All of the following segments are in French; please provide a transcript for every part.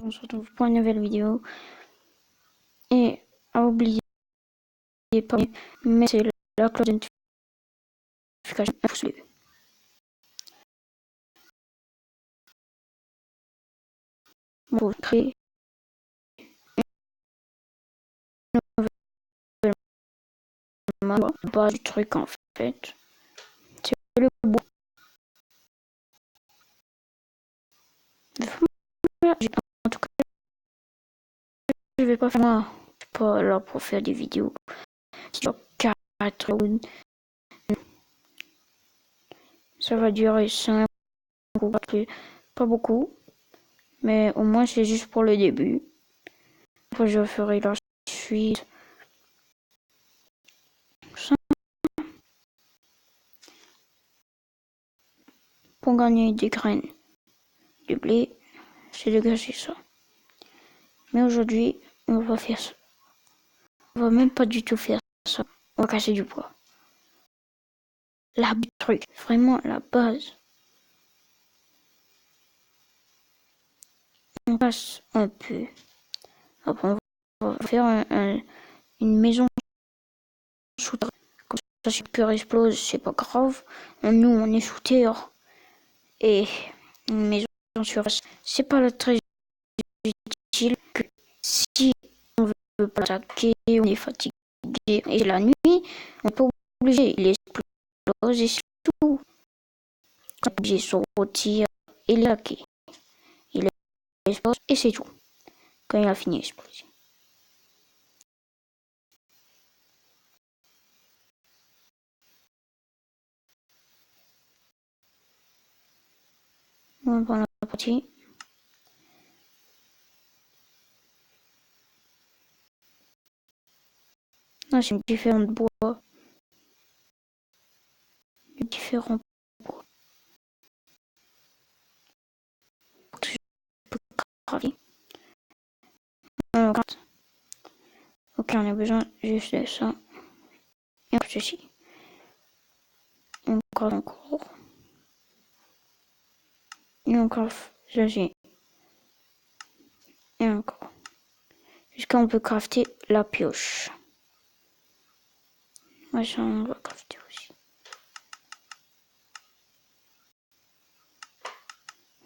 on se retrouve pour une nouvelle vidéo. Et à oublier pas de mettre la cloche de notification pour suivre. Pour créer une nouvelle base du truc en fait. C'est le beau. En tout cas, je vais pas faire moi. Je suis pas là pour faire des vidéos qui durent 4 ou ça va durer 5 ou pas beaucoup. Mais au moins c'est juste pour le début. Après je ferai la suite. Pour gagner des graines de blé, c'est de gâcher ça. Mais aujourd'hui, on va faire ça. On va même pas du tout faire ça. On va casser du bois. La truc, vraiment la base. On casse un peu. Après, on va faire une maison sous terre. Comme ça, si le pur explose, c'est pas grave. Nous, on est sous terre. Et une maison sur face, c'est pas très utile que si on veut pas attaquer, on est fatigué. Et la nuit, on n'est pas obligé. Il explose et c'est tout. Quand on est obligé de sortir, il est attaqué. Il explose et c'est tout. Quand il a fini d'exploser. On va prendre la partie. Là, c'est différents bois. Différents bois. Je peux craver. Ok, on a besoin juste de ça. Et ceci. On crave encore. Et on crave ceci. Et encore. Jusqu'à on peut crafter la pioche. Ouais, ça on va crafter aussi.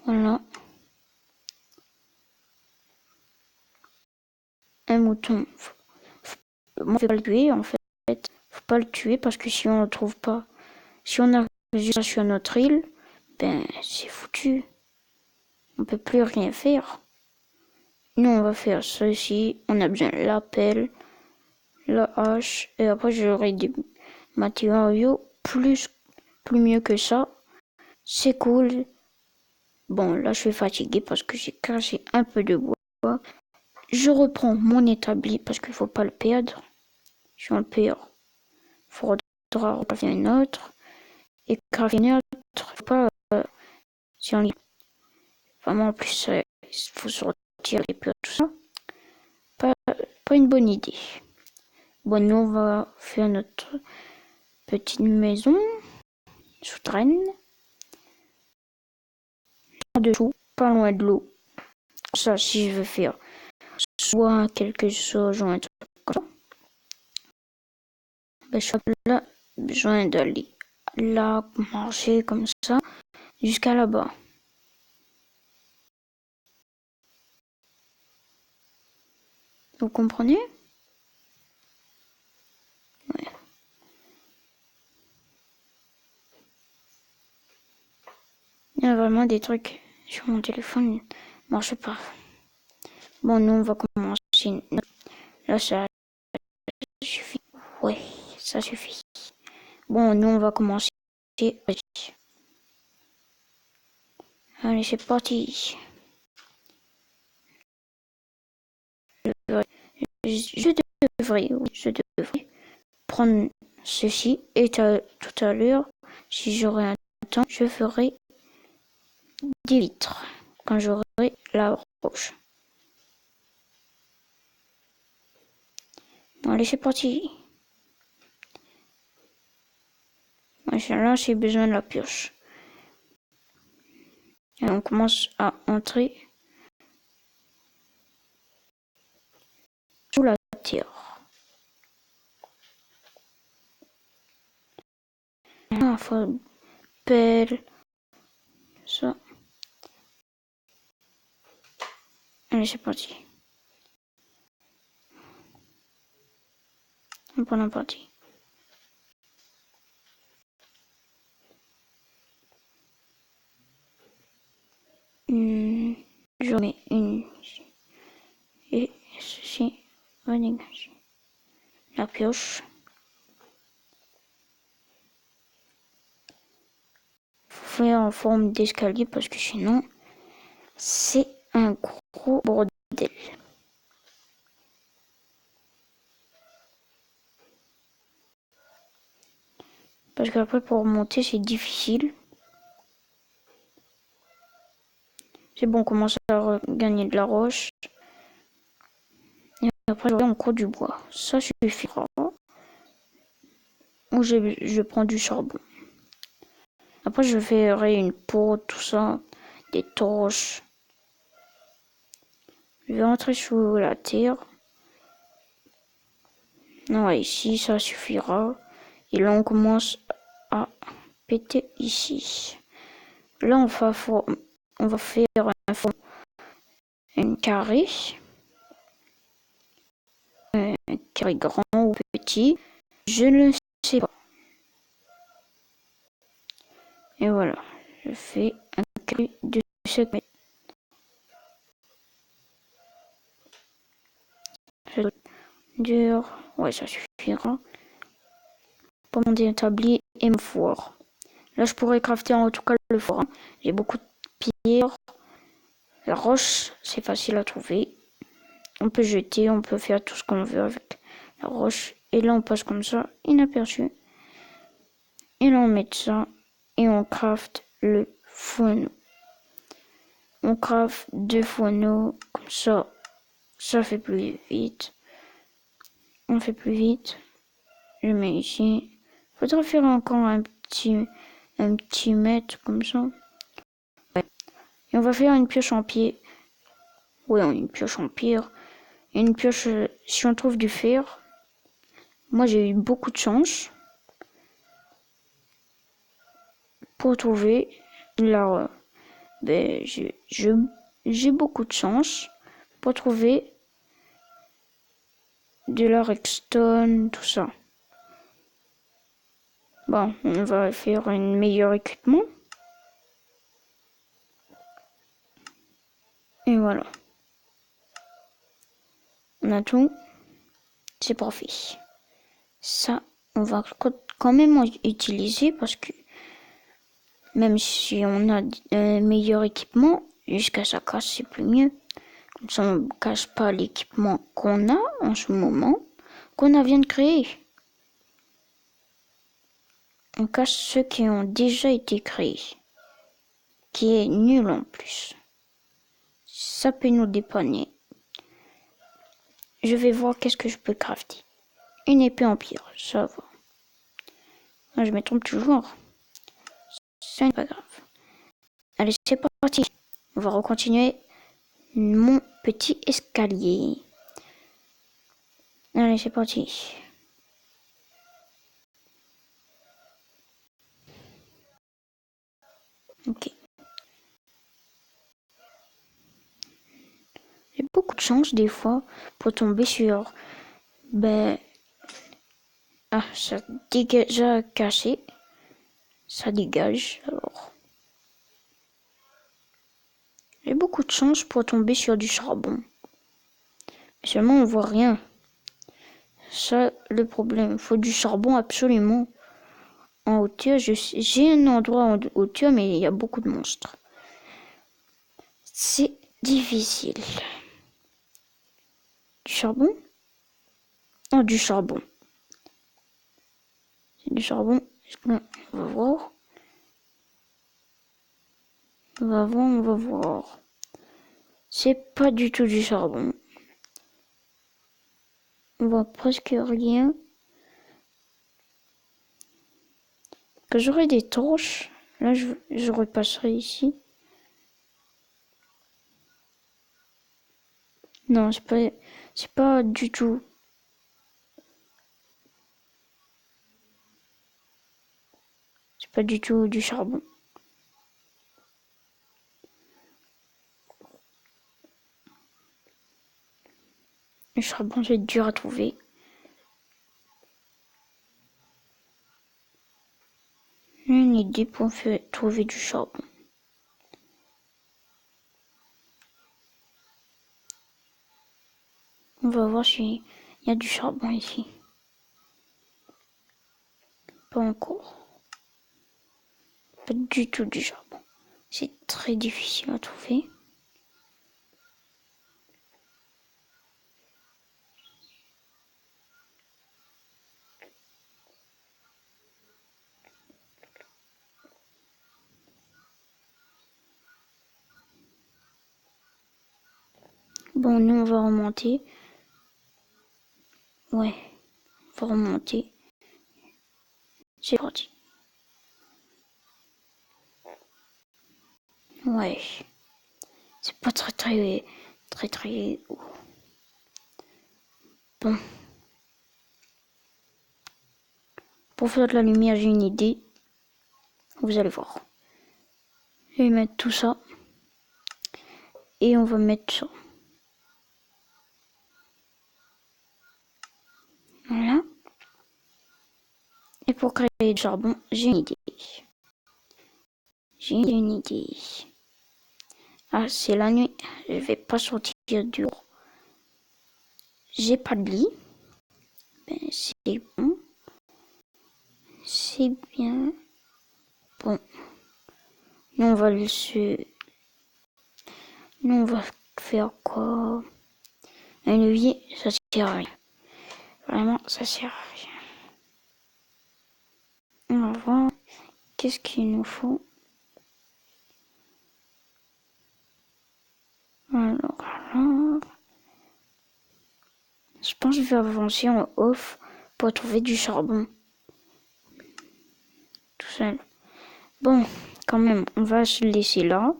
Voilà. Un mouton. On ne peut pas le tuer en fait. Faut pas le tuer parce que si on le trouve pas, si on arrive juste sur notre île, ben c'est foutu. On peut plus rien faire. Nous on va faire ceci. On a besoin de la pelle, la hache et après j'aurai des matériaux plus mieux que ça. C'est cool. Bon là je suis fatiguée parce que j'ai cassé un peu de bois. Je reprends mon établi parce qu'il faut pas le perdre. Si on le perd, il faudra refaire une autre. Et crafter une autre, faut pas si on vraiment en plus il faut sortir les peurs, tout ça. Pas une bonne idée. Bon, nous on va faire notre petite maison souterraine. Dessous, pas loin de l'eau. Ça, si je veux faire soit quelque chose ou un truc comme ça, ben, je n'ai pas besoin d'aller là, marcher comme ça, jusqu'à là-bas. Vous comprenez? Ouais. Il y a vraiment des trucs sur mon téléphone, ne marche pas. Bon, nous, on va commencer. Là, ça suffit. Ouais, ça suffit. Bon, nous, on va commencer. Allez, c'est parti. Je devrais prendre ceci et tout à l'heure, si j'aurai un temps, je ferai des vitres quand j'aurai la roche. Bon, allez, c'est parti. Là, j'ai besoin de la pioche. Et on commence à entrer terre. Ah, faut pelle. Ça. Allez, c'est parti. On prend la partie. Je mets une ici. Et ceci va dégager. La pioche. Faut faire en forme d'escalier parce que sinon, c'est un gros bordel. Parce qu'après, pour remonter, c'est difficile. C'est bon, on commence à gagner de la roche. Et après, on court du bois. Ça suffira. Ou je prends du charbon. Après, je ferai une peau, tout ça. Des torches. Je vais rentrer sous la terre. Non, ici, ça suffira. Et là, on commence à péter ici. Là, on va faire un carré. Un carré grand ou petit. Je ne sais pas. Et voilà. Je fais un carré de 7 mètres. Dur. Ouais, ça suffira. Pour mon établi et mon four. Là, je pourrais crafter en tout cas le four. J'ai beaucoup de pierres. La roche, c'est facile à trouver. On peut jeter, on peut faire tout ce qu'on veut avec la roche. Et là, on passe comme ça, inaperçu. Et là, on met ça et on craft le fourneau. On craft 2 fourneaux, comme ça, ça fait plus vite. On fait plus vite. Je mets ici. Faudrait faire encore un petit mètre comme ça. Ouais. Et on va faire une pioche en pied. Ouais, une pioche en pierre. Une pioche, si on trouve du fer. Moi, j'ai eu beaucoup de chance pour trouver là. Ben, j'ai beaucoup de chance pour trouver de la redstone, tout ça. Bon, on va faire un meilleur équipement. Et voilà. On a tout. C'est parfait. Ça, on va quand même utiliser parce que même si on a un meilleur équipement, jusqu'à ça casse, c'est plus mieux. Comme ça, on ne casse pas l'équipement qu'on a en ce moment, qu'on vient de créer. On casse ceux qui ont déjà été créés, qui est nul en plus. Ça peut nous dépanner. Je vais voir qu'est-ce que je peux crafter. Une épée en pierre, ça va. Moi, je me trompe toujours. Ce n'est pas grave. Allez, c'est parti. On va recontinuer mon petit escalier. Allez, c'est parti. Ok. J'ai beaucoup de chance des fois pour tomber sur... Ah, ça déjà caché. Ça dégage, alors. J'ai beaucoup de chance pour tomber sur du charbon. Mais seulement, on voit rien. Ça, le problème. Il faut du charbon absolument. En hauteur, j'ai un endroit en hauteur, mais il y a beaucoup de monstres. C'est difficile. Du charbon? Oh, du charbon. C'est du charbon. On va voir. On va voir. C'est pas du tout du charbon. On voit presque rien. Que j'aurai des torches. Là, je repasserai ici. Non, c'est pas du tout pas du tout du charbon. Le charbon, c'est dur à trouver. J'ai une idée pour trouver du charbon. On va voir s'il y a du charbon ici. Pas encore. Pas du tout du charbon. C'est très difficile à trouver. Bon, nous on va remonter. Ouais, on va remonter. C'est parti. Ouais. C'est pas très haut. Bon. Pour faire de la lumière, j'ai une idée. Vous allez voir. Je vais mettre tout ça. Et on va mettre ça. Voilà. Et pour créer du charbon, j'ai une idée. J'ai une idée. Ah, c'est la nuit. Je vais pas sortir du jour. J'ai pas de lit. Ben, c'est bon. C'est bien. Bon. Nous, on va Nous, on va faire quoi? Un levier, ça sert à rien. Vraiment, ça sert à rien. On va voir. Qu'est-ce qu'il nous faut? Alors. Je pense que je vais avancer en off pour trouver du charbon. Tout seul. Bon, quand même, on va se laisser là.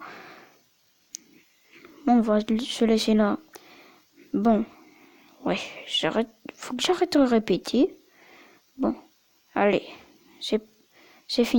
Bon, on va se laisser là. Bon, ouais, faut que j'arrête de répéter. Bon, allez, c'est fini.